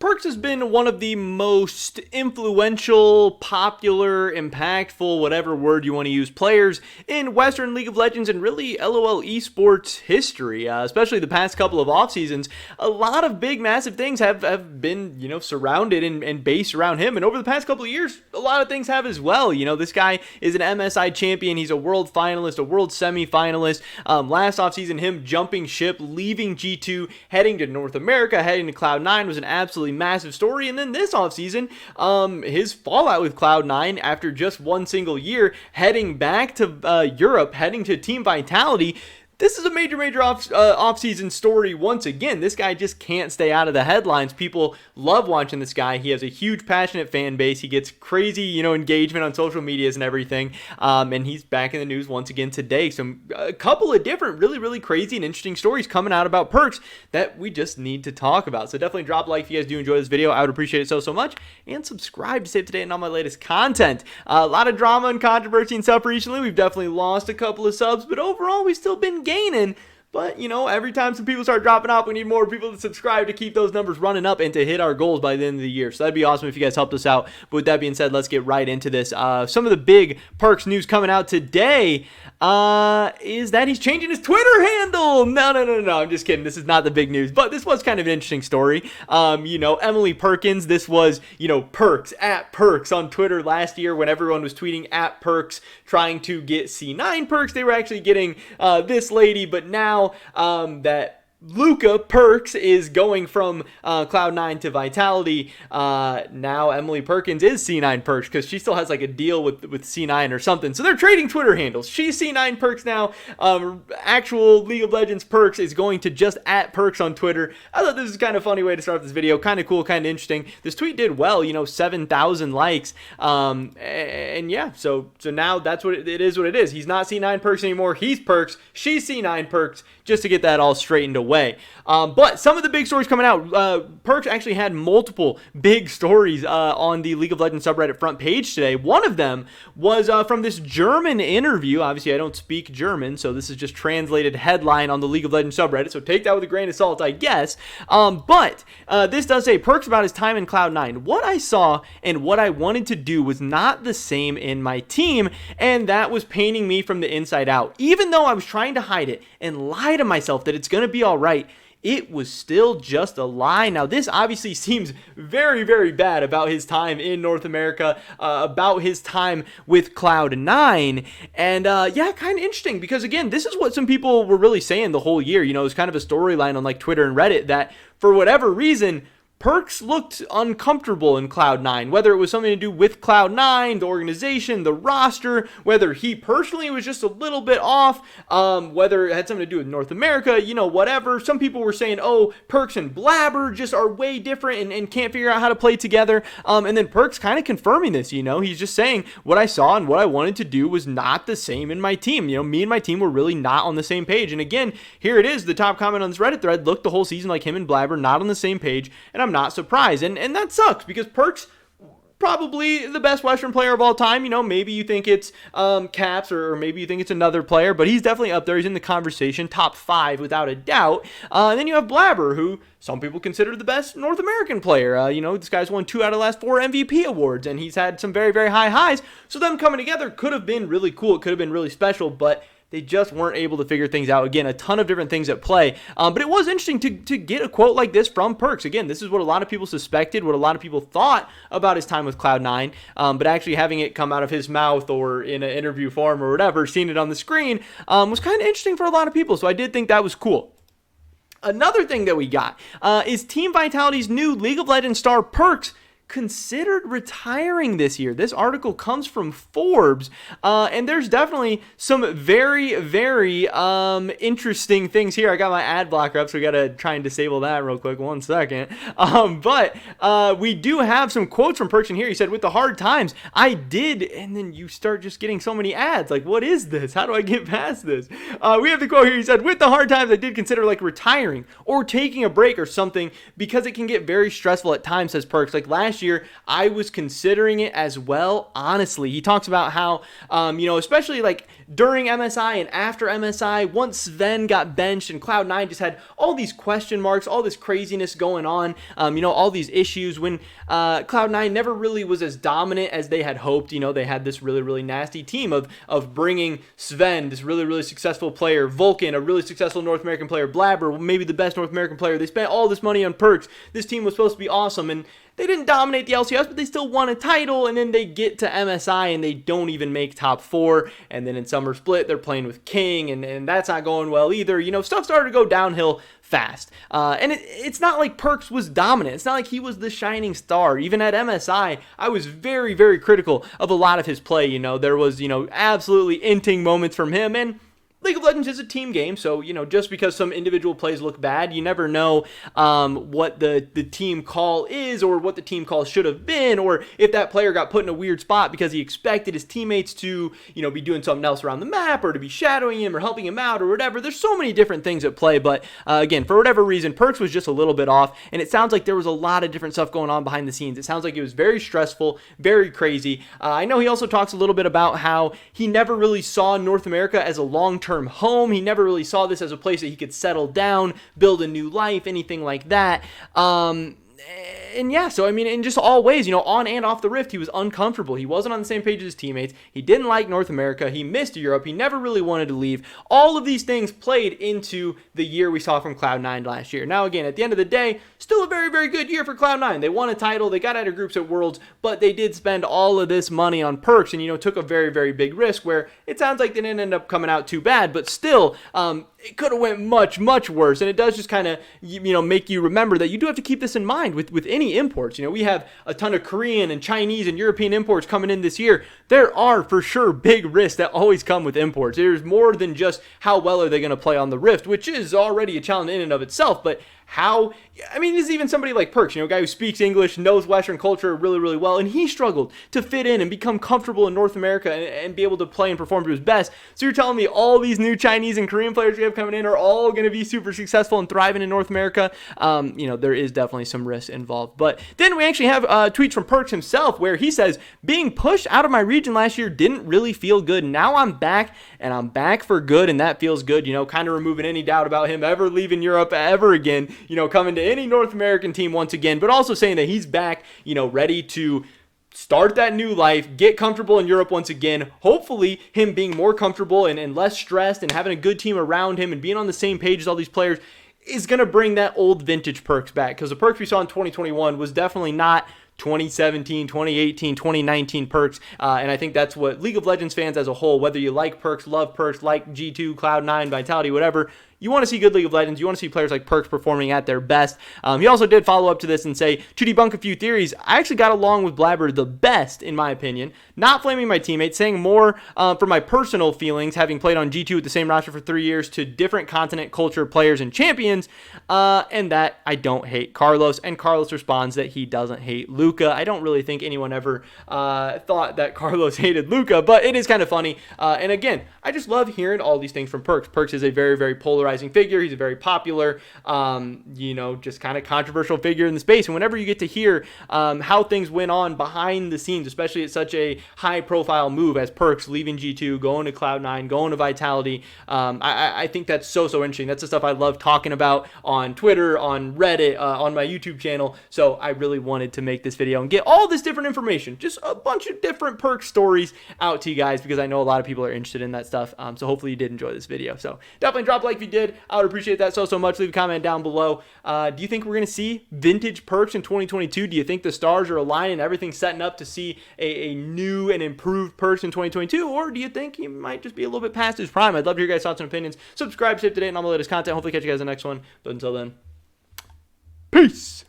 Perkz has been one of the most influential, popular, impactful, whatever word you want to use, players in Western League of Legends and really LOL esports history, especially the past couple of off seasons. A lot of big, massive things have been, surrounded and based around him. And over the past couple of years, a lot of things have as well. This guy is an MSI champion. He's a world finalist, a world semi-finalist. Last offseason, him jumping ship, leaving G2, heading to North America, heading to Cloud9 was an absolutely massive story. And then this offseason, his fallout with Cloud9 after just one single year, heading back to Europe, heading to Team Vitality. This is a major off-season story once again. This guy just can't stay out of the headlines. People love watching this guy. He has a huge, passionate fan base. He gets crazy, engagement on social medias and everything. And he's back in the news once again today. So a couple of different really, really crazy and interesting stories coming out about Perkz that we just need to talk about. So definitely drop a like if you guys do enjoy this video. I would appreciate it so much. And subscribe to stay up to date on all my latest content. A lot of drama and controversy and stuff recently. We've definitely lost a couple of subs, but overall we've still been gaining. But, every time some people start dropping off, we need more people to subscribe to keep those numbers running up and to hit our goals by the end of the year. So that'd be awesome if you guys helped us out. But with that being said, let's get right into this. Some of the big Perkz news coming out today is that he's changing his Twitter handle. No, I'm just kidding. This is not the big news, but this was kind of an interesting story. Emily Perkins, this was, Perkz, at Perkz on Twitter last year when everyone was tweeting at Perkz trying to get C9 Perkz. They were actually getting this lady, but now that Luca Perkz is going from Cloud9 to Vitality. Now Emily Perkins is C9 Perkz because she still has like a deal with C9 or something. So they're trading Twitter handles. She's C9 Perkz now. Actual League of Legends Perkz is going to just at Perkz on Twitter. I thought this was kind of funny way to start this video. Kind of cool, kind of interesting. This tweet did well, 7,000 likes. And yeah, so now that's what it is. What it is. He's not C9 Perkz anymore. He's Perkz. She's C9 Perkz. Just to get that all straightened away. But some of the big stories coming out, Perkz actually had multiple big stories on the League of Legends subreddit front page today. One of them was from this German interview. Obviously, I don't speak German, so this is just translated headline on the League of Legends subreddit, so take that with a grain of salt, I guess. But this does say, Perkz about his time in Cloud9. What I saw and what I wanted to do was not the same in my team, and that was painting me from the inside out. Even though I was trying to hide it and lie to myself that it's going to be all right, it was still just a lie. Now, this obviously seems very, very bad about his time in North America, about his time with Cloud9. And yeah, kind of interesting because, again, this is what some people were really saying the whole year. It was kind of a storyline on like Twitter and Reddit that for whatever reason, Perkz looked uncomfortable in Cloud9, whether it was something to do with Cloud9, the organization, the roster, whether he personally was just a little bit off, whether it had something to do with North America, whatever. Some people were saying, oh, Perkz and Blabber just are way different and can't figure out how to play together. And then Perkz kind of confirming this, he's just saying what I saw and what I wanted to do was not the same in my team. Me and my team were really not on the same page. And again, here it is, the top comment on this Reddit thread, looked the whole season like him and Blabber not on the same page, and I'm not surprised. And that sucks because Perkz, probably the best Western player of all time. Maybe you think it's Caps or maybe you think it's another player, but he's definitely up there. He's in the conversation, top 5 without a doubt. And then you have Blabber, who some people consider the best North American player. This guy's won 2 out of the last 4 MVP awards, and he's had some very, very high highs. So them coming together could have been really cool. It could have been really special, but they just weren't able to figure things out. Again, a ton of different things at play. But it was interesting to get a quote like this from Perkz. Again, this is what a lot of people suspected, what a lot of people thought about his time with Cloud9. But actually having it come out of his mouth or in an interview form or whatever, seeing it on the screen, was kind of interesting for a lot of people. So I did think that was cool. Another thing that we got is Team Vitality's new League of Legends star Perkz considered retiring this year. This article comes from Forbes, and there's definitely some very, very interesting things here. I got my ad blocker up, so we got to try and disable that real quick. 1 second. But we do have some quotes from Perkz in here. He said, with the hard times, I did, and then you start just getting so many ads. Like, what is this? How do I get past this? We have the quote here. He said, with the hard times, I did consider like retiring or taking a break or something because it can get very stressful at times, says Perkz. Like last last year, I was considering it as well, honestly. He talks about how, especially like during MSI and after MSI, once Sven got benched and Cloud9 just had all these question marks, all this craziness going on, all these issues when Cloud9 never really was as dominant as they had hoped. They had this really, really nasty team of bringing Sven, this really, really successful player, Vulcan, a really successful North American player, Blabber, maybe the best North American player. They spent all this money on Perkz. This team was supposed to be awesome, and they didn't dominate the LCS, but they still won a title, and then they get to MSI, and they don't even make top 4, and then in Summer Split, they're playing with King, and that's not going well either. Stuff started to go downhill fast. And it's not like Perkz was dominant. It's not like he was the shining star. Even at MSI, I was very, very critical of a lot of his play. There was, absolutely inting moments from him, and League of Legends is a team game, so, just because some individual plays look bad, you never know what the team call is or what the team call should have been, or if that player got put in a weird spot because he expected his teammates to, be doing something else around the map or to be shadowing him or helping him out or whatever. There's so many different things at play, but again, for whatever reason, Perkz was just a little bit off, and it sounds like there was a lot of different stuff going on behind the scenes. It sounds like it was very stressful, very crazy. I know he also talks a little bit about how he never really saw North America as a long-term home. He never really saw this as a place that he could settle down, build a new life, anything like that. And yeah, so I mean, in just all ways, on and off the Rift, he was uncomfortable. He wasn't on the same page as his teammates. He didn't like North America. He missed Europe. He never really wanted to leave. All of these things played into the year we saw from Cloud9 last year. Now, again, at the end of the day, still a very, very good year for Cloud9. They won a title. They got out of groups at Worlds, but they did spend all of this money on Perkz and, took a very, very big risk where it sounds like they didn't end up coming out too bad, but still, it could have went much, much worse. And it does just kind of, make you remember that you do have to keep this in mind with any imports. We have a ton of Korean and Chinese and European imports coming in this year. There are for sure big risks that always come with imports. There's more than just how well are they going to play on the Rift, which is already a challenge in and of itself, but there's even somebody like Perkz, a guy who speaks English, knows Western culture really, really well, and he struggled to fit in and become comfortable in North America and be able to play and perform to his best. So you're telling me all these new Chinese and Korean players we have coming in are all going to be super successful and thriving in North America? There is definitely some risk involved. But then we actually have tweets from Perkz himself where he says, being pushed out of my region last year didn't really feel good. Now I'm back, and I'm back for good, and that feels good, kind of removing any doubt about him ever leaving Europe ever again. Coming to any North American team once again, but also saying that he's back, ready to start that new life, get comfortable in Europe once again. Hopefully him being more comfortable and less stressed and having a good team around him and being on the same page as all these players is going to bring that old vintage Perkz back, because the Perkz we saw in 2021 was definitely not 2017, 2018, 2019 Perkz, and I think that's what League of Legends fans as a whole, whether you like Perkz, love Perkz, like G2, Cloud9, Vitality, whatever, you want to see good League of Legends. You want to see players like Perkz performing at their best. He also did follow up to this and say, to debunk a few theories, I actually got along with Blabber the best, in my opinion. Not blaming my teammates, saying more for my personal feelings, having played on G2 with the same roster for 3 years to different continent, culture, players, and champions, and that I don't hate Carlos. And Carlos responds that he doesn't hate Luca. I don't really think anyone ever thought that Carlos hated Luca, but it is kind of funny. And again, I just love hearing all these things from Perkz. Perkz is a very, very polarizing figure. He's a very popular, just kind of controversial figure in the space. And whenever you get to hear how things went on behind the scenes, especially at such a high-profile move as Perkz leaving G2, going to Cloud9, going to Vitality, I think that's so interesting. That's the stuff I love talking about on Twitter, on Reddit, on my YouTube channel. So I really wanted to make this video and get all this different information, just a bunch of different Perkz stories out to you guys, because I know a lot of people are interested in that stuff. So hopefully you did enjoy this video. So definitely drop a like if you did. I would appreciate that so much. Leave a comment down below. Do you think we're going to see vintage Perkz in 2022? Do you think the stars are aligning, everything's setting up to see a new and improved Perkz in 2022? Or do you think he might just be a little bit past his prime? I'd love to hear your guys' thoughts and opinions. Subscribe, stay up to date on all the latest content. Hopefully catch you guys in the next one. But until then, peace.